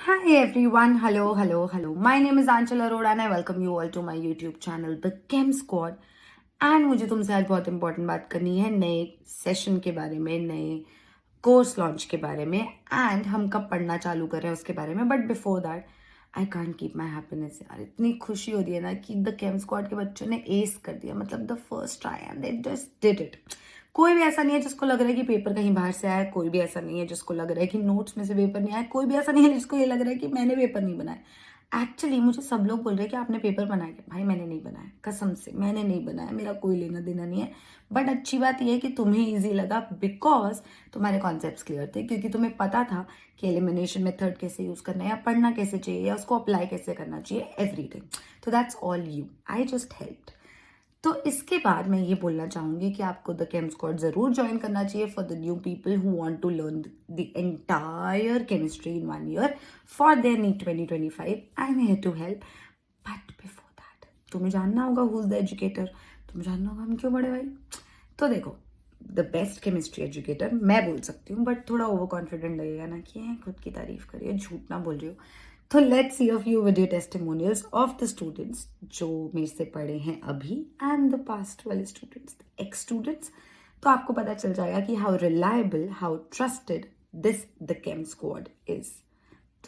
Hi everyone, hello. My name is Anchal Arora and I welcome you all to my YouTube channel, The Chem Squad. And मुझे तुमसे आज बहुत important बात करनी है नए सेशन के बारे में, नए कोर्स लॉन्च के बारे में एंड हम कब पढ़ना चालू कर रहे हैं उसके बारे में. But before that I can't keep my happiness. यार इतनी खुशी हो रही है ना कि द केम स्क्वाड के बच्चों ने एस कर दिया, मतलब the first try and they just did it. कोई भी ऐसा नहीं है जिसको लग रहा है कि पेपर कहीं बाहर से आया, कोई भी ऐसा नहीं है जिसको लग रहा है कि नोट्स में से पेपर नहीं आया, कोई भी ऐसा नहीं है जिसको ये लग रहा है कि मैंने पेपर नहीं बनाया. एक्चुअली मुझे सब लोग बोल रहे हैं कि आपने पेपर बनाया क्या. भाई मैंने नहीं बनाया, कसम से मैंने नहीं बनाया, मेरा कोई लेना देना नहीं है. बट अच्छी बात यह है कि तुम्हें इजी लगा बिकॉज तुम्हारे कॉन्सेप्ट्स क्लियर थे, क्योंकि तुम्हें पता था कि एलिमिनेशन मेथड कैसे यूज करना है, या पढ़ना कैसे चाहिए, या उसको अप्लाई कैसे करना चाहिए एवरीथिंग. तो that's all you, I just helped. तो इसके बाद मैं ये बोलना चाहूँगी कि आपको द केम स्क्वाड ज़रूर ज्वाइन करना चाहिए for the new people who want to learn the entire chemistry in 1 year for their NEET 2025. I am here to help. But before that तुम्हें जानना होगा हु इज द एजुकेटर. तुम्हें जानना होगा हम क्यों बड़े भाई. तो देखो, द बेस्ट केमिस्ट्री एजुकेटर मैं बोल सकती हूँ, बट थोड़ा ओवर कॉन्फिडेंट लगेगा ना कि खुद की तारीफ करिए, झूठ ना बोल रही हो. तो let's see a few video testimonials of the students जो मेरे से पढ़े हैं अभी एंड द पास्ट वाले स्टूडेंट्स, एक्स स्टूडेंट्स. तो आपको पता चल जाएगा कि how reliable, how trusted this the Chem Squad is.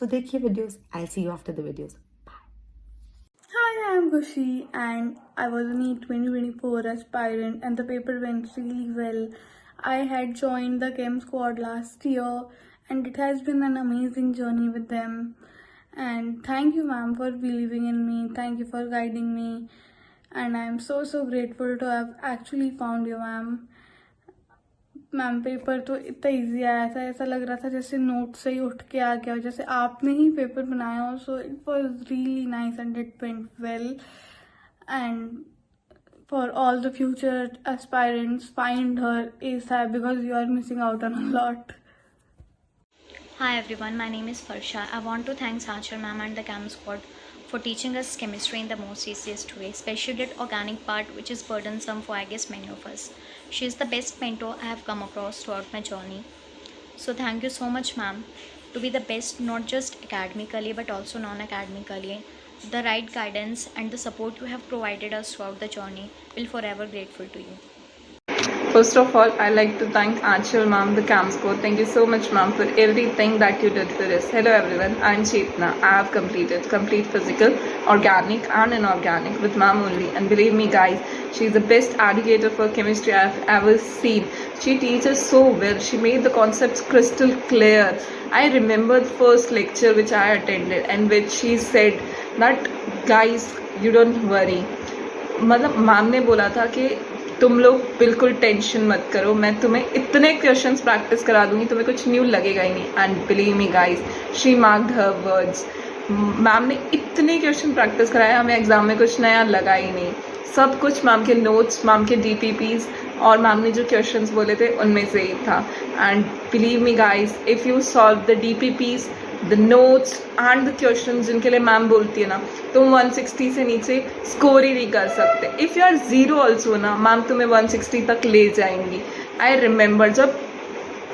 तो देखिए videos. I see you after the videos. Hi, I'm Kushi and I was a NEET 2024 aspirant and the paper went really well. I had joined the Chem Squad last year and it has been an amazing journey with them. And thank you ma'am for believing in me. Thank you for guiding me. And I'm so grateful to have actually found you ma'am. Ma'am paper तो इतना easy आया था, ऐसा लग रहा था जैसे note से ही उठ के आ गया हो, जैसे आपने ही पेपर बनाया हो. So it was really nice and it went well. And for all the future aspirants, find her ASAP because you are missing out on a lot. Hi everyone, my name is Farsha. I want to thank Sachar ma'am and the CAM squad for teaching us chemistry in the most easiest way, especially that organic part which is burdensome for I guess many of us. She is the best mentor I have come across throughout my journey. So thank you so much ma'am to be the best not just academically but also non-academically. The right guidance and the support you have provided us throughout the journey will forever grateful to you. First of all, I'd like to thank Anchal ma'am, the CAM squad. Thank you so much ma'am for everything that you did for us. Hello everyone, I'm Chetna. I have completed complete physical, organic and inorganic with ma'am only. And believe me guys, she's the best educator for chemistry I've ever seen. She teaches so well. She made the concepts crystal clear. I remember the first lecture which I attended and which she said that guys, you don't worry. मतलब ma'am ने बोला था कि तुम लोग बिल्कुल tension मत करो, मैं तुम्हें इतने क्वेश्चंस प्रैक्टिस करा दूंगी, तुम्हें कुछ न्यू लगेगा ही नहीं. And believe me guys, she marked her words. Ma'am ने इतने क्वेश्चन प्रैक्टिस कराया, हमें एग्जाम में कुछ नया लगा ही नहीं. सब कुछ मैम के नोट्स, मैम के DPPs और मैम ने जो क्वेश्चंस बोले थे उनमें से ही था. And believe me guys, if you solve the DPPs, the notes and the question जिनके लिए मैम बोलती है ना, तुम 160 से नीचे स्कोर ही नहीं कर सकते. If you are zero also ना, मैम तुम्हें 160 तक ले जाएंगी. आई रिमेंबर जब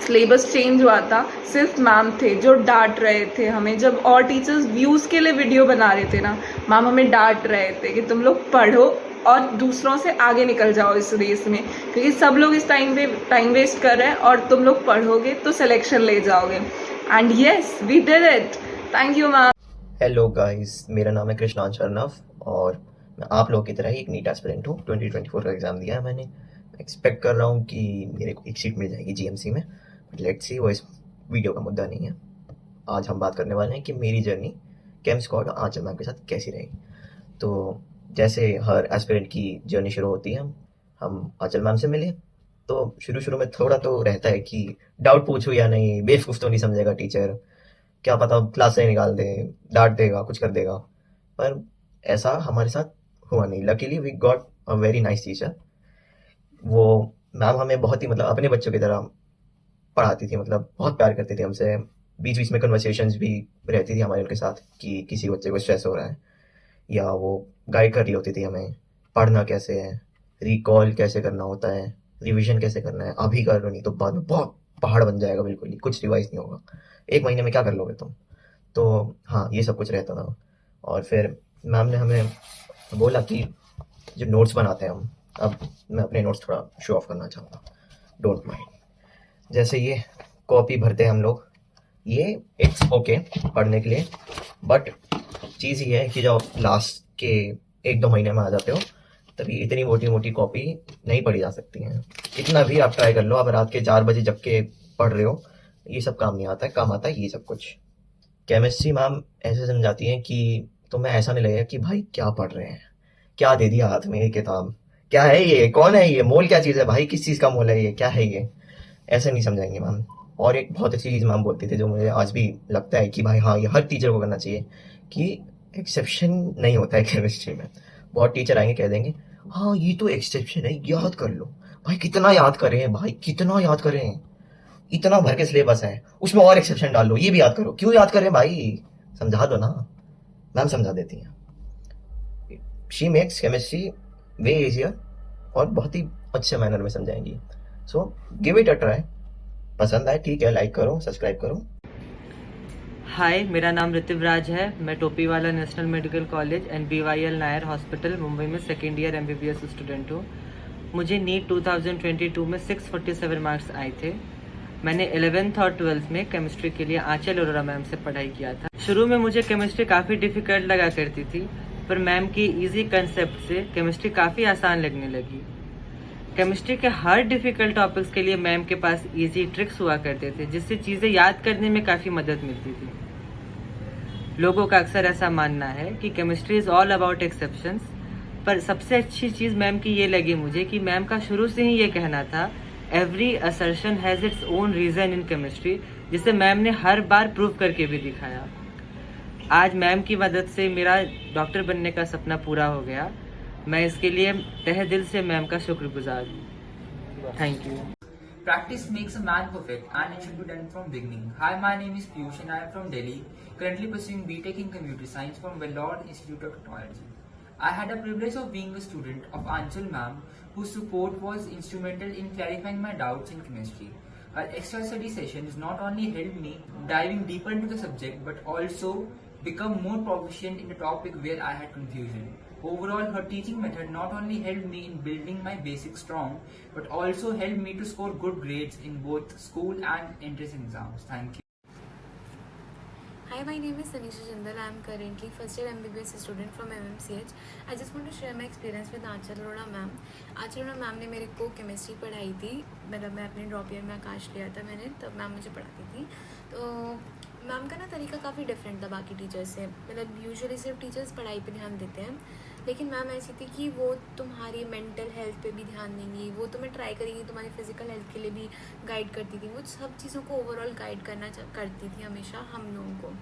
सिलेबस चेंज हुआ था, सिर्फ मैम थे जो डांट रहे थे हमें. जब और टीचर्स व्यूज़ के लिए वीडियो बना रहे थे ना, मैम हमें डांट रहे थे कि तुम लोग पढ़ो और दूसरों से आगे निकल जाओ इस रेस में, क्योंकि सब लोग इस टाइम वेस्ट कर रहे हैं और तुम लोग पढ़ोगे तो सिलेक्शन ले जाओगे. And yes, we did it. Thank you ma'am. Hello guys, मेरा नाम है कृष्णांश अर्नव और मैं आप लोगों की तरह ही एक नीट एस्पिरेंट हूँ. 2024 का एग्ज़ाम दिया है मैंने. एक्सपेक्ट कर रहा हूँ कि मेरे को एक सीट मिल जाएगी GMC में, बट लेट्स सी, वो इस वीडियो का मुद्दा नहीं है. आज हम बात करने वाले हैं कि मेरी जर्नी केम स्क्वाड और आंचल मैम के साथ कैसी रही. तो जैसे हर एस्पिरेंट की जर्नी शुरू होती है, हम आंचल मैम से मिले. तो शुरू में थोड़ा तो रहता है कि डाउट पूछूँ या नहीं, बेवकूफ़ तो नहीं समझेगा टीचर, क्या पता क्लास से निकाल दे, डांट देगा, कुछ कर देगा. पर ऐसा हमारे साथ हुआ नहीं. Luckily we got a very nice teacher. वो मैम हमें बहुत ही मतलब अपने बच्चों की तरह पढ़ाती थी, मतलब बहुत प्यार करती थी हमसे. बीच में कन्वर्सेशंस भी रहती थी हमारे उनके साथ कि किसी बच्चे को स्ट्रेस हो रहा है, या वो गाइड कर रही होती थी हमें, पढ़ना कैसे है, रिकॉल कैसे करना होता है, रिविजन कैसे करना है. अभी कर लो नहीं तो बाद में बहुत पहाड़ बन जाएगा, बिल्कुल ही कुछ रिवाइज नहीं होगा, 1 महीने में क्या कर लोगे तुम. तो हाँ, ये सब कुछ रहता था। और फिर मैम ने हमें बोला कि जो नोट्स बनाते हैं हम, अब मैं अपने नोट्स थोड़ा शो ऑफ करना चाहूँगा, डोंट माइंड। जैसे ये कॉपी भरते हैं हम लोग, ये इट्स ओके पढ़ने के लिए, बट चीज़ ये है कि जब लास्ट के 1-2 महीने में आ जाते हो तभी इतनी मोटी मोटी कॉपी नहीं पढ़ी जा सकती हैं। कितना भी आप ट्राई कर लो, अब रात के 4 बजे जग के पढ़ रहे हो, ये सब काम नहीं आता है, काम आता है ये सब कुछ। केमिस्ट्री मैम ऐसे समझाती हैं कि तुम्हें ऐसा नहीं लगेगा कि भाई क्या पढ़ रहे हैं, क्या दे दिया हाथ में ये किताब, क्या है ये, कौन है ये, मोल क्या चीज़ है भाई, किस चीज़ का मोल है ये, क्या है ये, ऐसे नहीं समझाएंगे मैम। और एक बहुत अच्छी चीज़ मैम बोलती थी जो मुझे आज भी लगता है कि भाई हाँ, ये हर टीचर को करना चाहिए, कि एक्सेप्शन नहीं होता है केमिस्ट्री में। बहुत टीचर आएंगे कह देंगे हाँ ये तो एक्सेप्शन है, याद कर लो। भाई कितना याद करें, भाई कितना याद करें, इतना भर के सिलेबस है, उसमें और एक्सेप्शन डाल लो, ये भी याद करो, क्यों याद करें भाई, समझा दो ना। मैम समझा देती हैं, she makes chemistry way easier, और बहुत ही अच्छे मैनर में समझाएंगी। So give it a try, पसंद आए ठीक है, लाइक करो, सब्सक्राइब करो। हाय, मेरा नाम ऋतिव राज है। मैं Topiwala national medical college and BYL Nair hospital Mumbai में सेकेंड ईयर MBBS स्टूडेंट हूँ। मुझे नीट 2022 में 647 मार्क्स आए थे। मैंने 11th और 12th में केमिस्ट्री के लिए आंचल अरोड़ा मैम से पढ़ाई किया था। शुरू में मुझे केमिस्ट्री काफ़ी डिफ़िकल्ट लगा करती थी, पर मैम की इजी कंसेप्ट से केमिस्ट्री काफ़ी आसान लगने लगी। केमिस्ट्री के हर डिफ़िकल्ट टॉपिक्स के लिए मैम के पास इजी ट्रिक्स हुआ करते थे, जिससे चीज़ें याद करने में काफ़ी मदद मिलती थी। लोगों का अक्सर ऐसा मानना है कि chemistry is all about exceptions, पर सबसे अच्छी चीज़ मैम की ये लगी मुझे कि मैम का शुरू से ही ये कहना था, every assertion has its own reason in chemistry, जिसे मैम ने हर बार प्रूव करके भी दिखाया। आज मैम की मदद से मेरा डॉक्टर बनने का सपना पूरा हो गया। मैं इसके लिए तहे दिल से मैम का शुक्रगुजार हूँ। Thank you. Practice makes a man perfect and it should be done from beginning. Hi, my name is Piyush and I am from Delhi, currently pursuing BTech in Computer Science from Vellore Institute of Technology. I had a privilege of being a student of Anchal ma'am, whose support was instrumental in clarifying my doubts in chemistry. Her extra study sessions not only helped me diving deeper into the subject but also become more proficient in the topic where I had confusion. Overall, her teaching method not only helped me in building my basics strong, but also helped me to score good grades in both school and entrance exams. Thank you. Hi, my name is Tanisha Jindal. I am currently first year MBBS student from MMCH. I just want to share my experience with Aanchal Arora ma'am. Aanchal Arora ma'am ने मेरे को chemistry पढ़ाई थी। मतलब मैं अपने drop year में आकाश लिया था मैंने, तब मैम मुझे पढ़ाती थी। तो मैम का ना तरीका काफ़ी डिफरेंट था बाकी टीचर्स से। मतलब यूजुअली सिर्फ टीचर्स पढ़ाई पे ध्यान देते हैं, लेकिन मैम ऐसी थी कि वो तुम्हारी मेंटल हेल्थ पे भी ध्यान देंगी, वो तुम्हें ट्राई करेंगी, तुम्हारी फिजिकल हेल्थ के लिए भी गाइड करती थी। वो सब चीज़ों को ओवरऑल गाइड करती थी हमेशा हम लोगों को।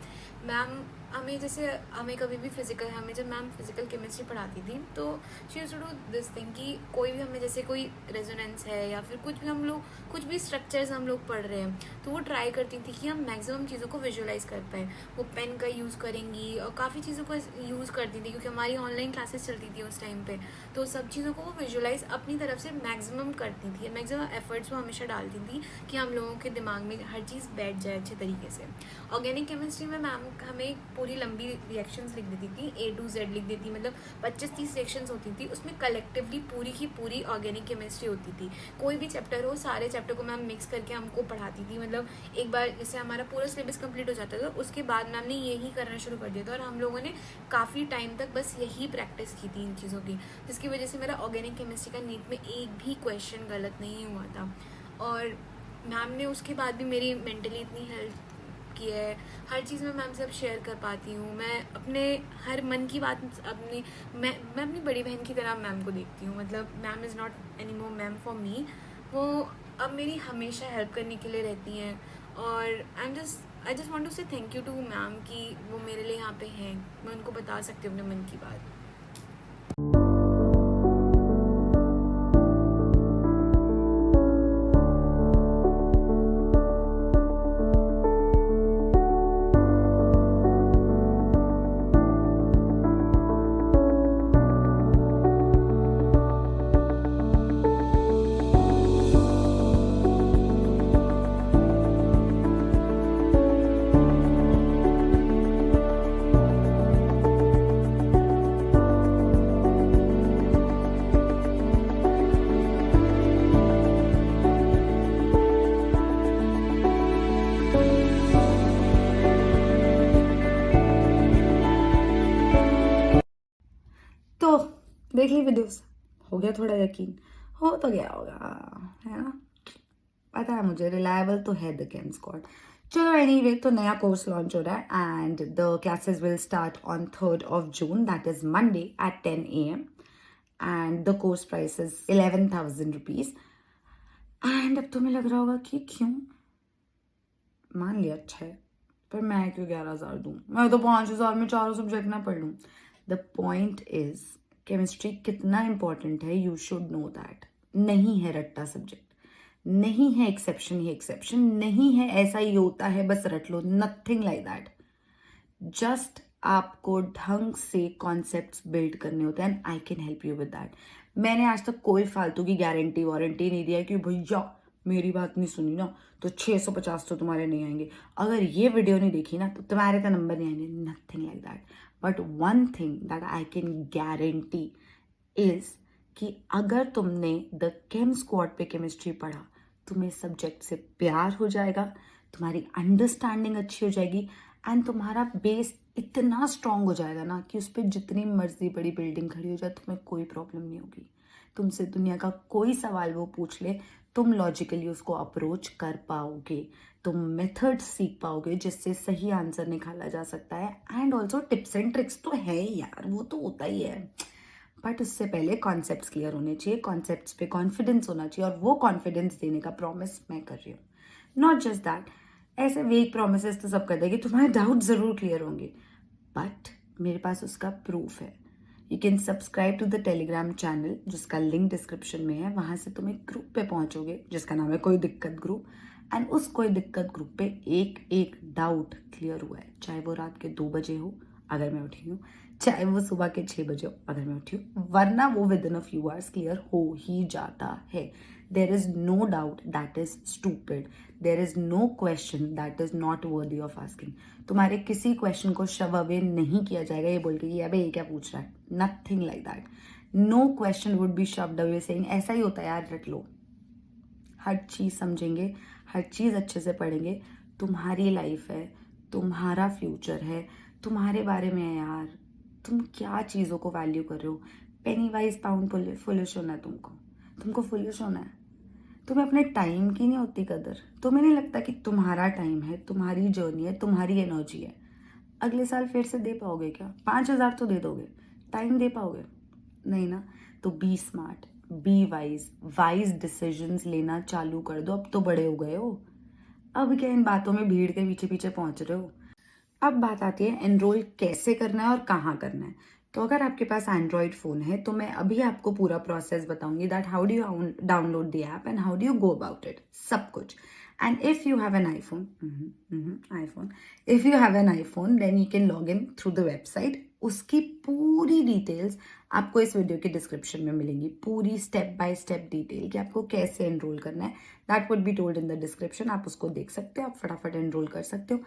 मैम हमें जैसे हमें कभी भी हमें जब मैम फिजिकल केमिस्ट्री पढ़ाती थी तो she used to do this thing कि कोई भी हमें जैसे कोई रेजोनेंस है या फिर कुछ भी स्ट्रक्चर्स हम लोग पढ़ रहे हैं तो वो ट्राई करती थी कि हम मैक्सिमम चीज़ों को विजुअलाइज कर पाएँ। वो पेन का यूज़ करेंगी और काफ़ी चीज़ों को यूज़ करती थी, क्योंकि हमारी ऑनलाइन क्लासेस चलती थी उस टाइम पे, तो सब चीज़ों को वो विजुअलाइज अपनी तरफ से मैक्सिमम करती थी। मैक्सिमम एफर्ट्स वो हमेशा डालती थी कि हम लोगों के दिमाग में हर चीज़ बैठ जाए अच्छे तरीके से। ऑर्गेनिक केमिस्ट्री में मैम हमें पूरी लंबी रिएक्शंस लिख देती थी, A to Z लिख देती, मतलब 25-30 रिएक्शंस होती थी, उसमें कलेक्टिवली पूरी की पूरी ऑर्गेनिक केमिस्ट्री होती थी। कोई भी चैप्टर हो, सारे चैप्टर को मैम मिक्स करके हमको पढ़ाती थी। मतलब एक बार जैसे हमारा पूरा सिलेबस कंप्लीट हो जाता था, उसके बाद मैम ने यही करना शुरू कर दिया था और हम लोगों ने काफ़ी टाइम तक बस यही प्रैक्टिस की थी इन चीज़ों की, जिसकी वजह से मेरा ऑर्गेनिक केमिस्ट्री का नीट में एक भी क्वेश्चन गलत नहीं हुआ था। और मैम ने उसके बाद भी मेरी मेंटली इतनी हेल्प की है, हर चीज़ में मैम से अब शेयर कर पाती हूँ। मैं अपने हर मन की बात मैं अपनी बड़ी बहन की तरह मैम को देखती हूँ। मतलब ma'am is not any more ma'am for me, वो अब मेरी हमेशा हेल्प करने के लिए रहती हैं। और आई जस्ट वांट टू से थैंक यू टू मैम कि वो मेरे लिए यहाँ पे हैं, मैं उनको बता सकती हूँ अपने मन की बात। देख ली वीडियोस, हो गया थोड़ा यकीन, हो तो गया होगा, है ना? पता है मुझे, रिलायबल तो है द केम स्क्वाड। चलो एनीवे, तो नया कोर्स लॉन्च हो रहा है and the classes will start on 3rd of June, that is Monday at 10 AM and the course price is 11,000 rupees. And अब तुम्हें लग रहा होगा कि क्यों, मान लिया अच्छा है, पर मैं क्यों 11,000 दूँ? मैं तो 5,000 में चारों सब्जेक्ट ना पढ़ लूँ। द पॉइंट इज केमिस्ट्री कितना इंपॉर्टेंट है, यू शुड नो दैट। नहीं है रट्टा सब्जेक्ट, नहीं है एक्सेप्शन ही एक्सेप्शन, नहीं है ऐसा ही होता है बस रट लो, नथिंग लाइक दैट। जस्ट आपको ढंग से कॉन्सेप्ट्स बिल्ड करने होते हैं and I can help you with that. मैंने आज तक कोई फालतू की गारंटी वारंटी नहीं दिया कि भैया मेरी बात नहीं सुनी ना तो 650 तो तुम्हारे नहीं आएंगे, अगर ये वीडियो नहीं देखी ना तो तुम्हारे तो नंबर नहीं आएंगे, nothing like that. But one thing that I can guarantee is कि अगर तुमने द केम स्क्वाड पे केमिस्ट्री पढ़ा, तुम्हें सब्जेक्ट से प्यार हो जाएगा, तुम्हारी अंडरस्टैंडिंग अच्छी हो जाएगी एंड तुम्हारा बेस इतना स्ट्रांग हो जाएगा ना कि उस पर जितनी मर्जी बड़ी बिल्डिंग खड़ी हो जाए तुम्हें कोई प्रॉब्लम नहीं होगी। तुमसे दुनिया का कोई सवाल वो पूछ ले, तुम लॉजिकली उसको अप्रोच कर पाओगे, तुम मेथड्स सीख पाओगे जिससे सही आंसर निकाला जा सकता है। And also tips and tricks तो है ही यार, वो तो होता ही है, बट उससे पहले कॉन्सेप्ट्स क्लियर होने चाहिए, कॉन्सेप्ट्स पे कॉन्फिडेंस होना चाहिए, और वो कॉन्फिडेंस देने का प्रॉमिस मैं कर रही हूँ। नॉट जस्ट दैट, ऐसे वेग प्रोमिस तो सब कर देगी, तुम्हारे डाउट ज़रूर क्लियर होंगे, बट मेरे पास उसका प्रूफ है। You can subscribe to the Telegram channel जिसका लिंक डिस्क्रिप्शन में है, वहाँ से तुम एक ग्रुप पे पहुँचोगे जिसका नाम है कोई दिक्कत ग्रुप, एंड उस कोई दिक्कत ग्रुप पे एक एक डाउट क्लियर हुआ है, चाहे वो रात के 2 बजे हो अगर मैं उठी हूँ, चाहे वो सुबह के 6 बजे हो अगर मैं उठी हूँ, वरना वो within a few hours clear हो ही जाता है। There is no doubt that is stupid, there is no question that is not worthy of asking. तुम्हारे किसी क्वेश्चन को शव अवे नहीं किया जाएगा ये बोल के कि अबे ये क्या पूछ रहा है, nothing like that. No question would be shoved away saying ऐसा ही होता है यार, रट लो। हर चीज़ समझेंगे, हर चीज़ अच्छे से पढ़ेंगे, तुम्हारी लाइफ है, तुम्हारा फ्यूचर है, तुम्हारे बारे में है यार, तुम क्या चीज़ों को वैल्यू कर रहे हो। पेनी वाइज पाउंड फुलिश होना है, तुमको फुलिश होना है। तुम्हें अपने टाइम की नहीं होती कदर, तुम्हें नहीं लगता कि तुम्हारा टाइम है, तुम्हारी जर्नी है, तुम्हारी एनर्जी है। अगले साल फिर से दे पाओगे क्या? 5,000 तो दे दोगे, टाइम दे पाओगे? नहीं ना। तो be smart, be wise decisions लेना चालू कर दो। अब तो बड़े हो गए हो, अब क्या इन बातों में भीड़ के पीछे पीछे पहुंच रहे हो। अब बात आती है एनरोल कैसे करना है और कहाँ करना है। तो अगर आपके पास एंड्रॉयड फ़ोन है तो मैं अभी आपको पूरा प्रोसेस बताऊंगी, that how do you download the app and how do you go about it, सब कुछ। And if you have an iPhone, if you have an iPhone then you can log in through the website. उसकी पूरी details आपको इस video के description में मिलेंगी, पूरी स्टेप बाय स्टेप डिटेल कि आपको कैसे एनरोल करना है, that would be told in the description. आप उसको देख सकते हो, आप फटाफट एनरोल कर सकते हो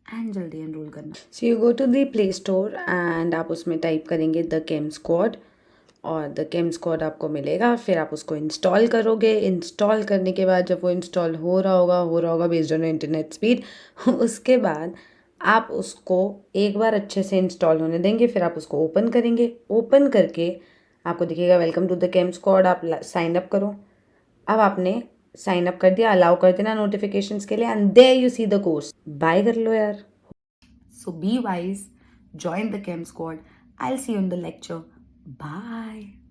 एंड जल्दी एनरोल करना। So you go to the Play Store and आप उसमें टाइप करेंगे द केम स्क्वाड और द केम स्क्वाड आपको मिलेगा। फिर आप उसको इंस्टॉल करोगे। इंस्टॉल करने के बाद जब वो इंस्टॉल हो रहा होगा बेस्ड ऑन इंटरनेट स्पीड, उसके बाद आप उसको एक बार अच्छे से इंस्टॉल होने देंगे। फिर आप उसको ओपन करेंगे। ओपन करके आपको दिखेगा welcome to the Chem Squad, आप साइन अप करो। अब आपने साइन अप कर दिया, अलाउ कर देना नोटिफिकेशंस के लिए, and there you see the course. Buy कर लो यार। So be wise, join the Chem Squad. I'll see you in the lecture. Bye.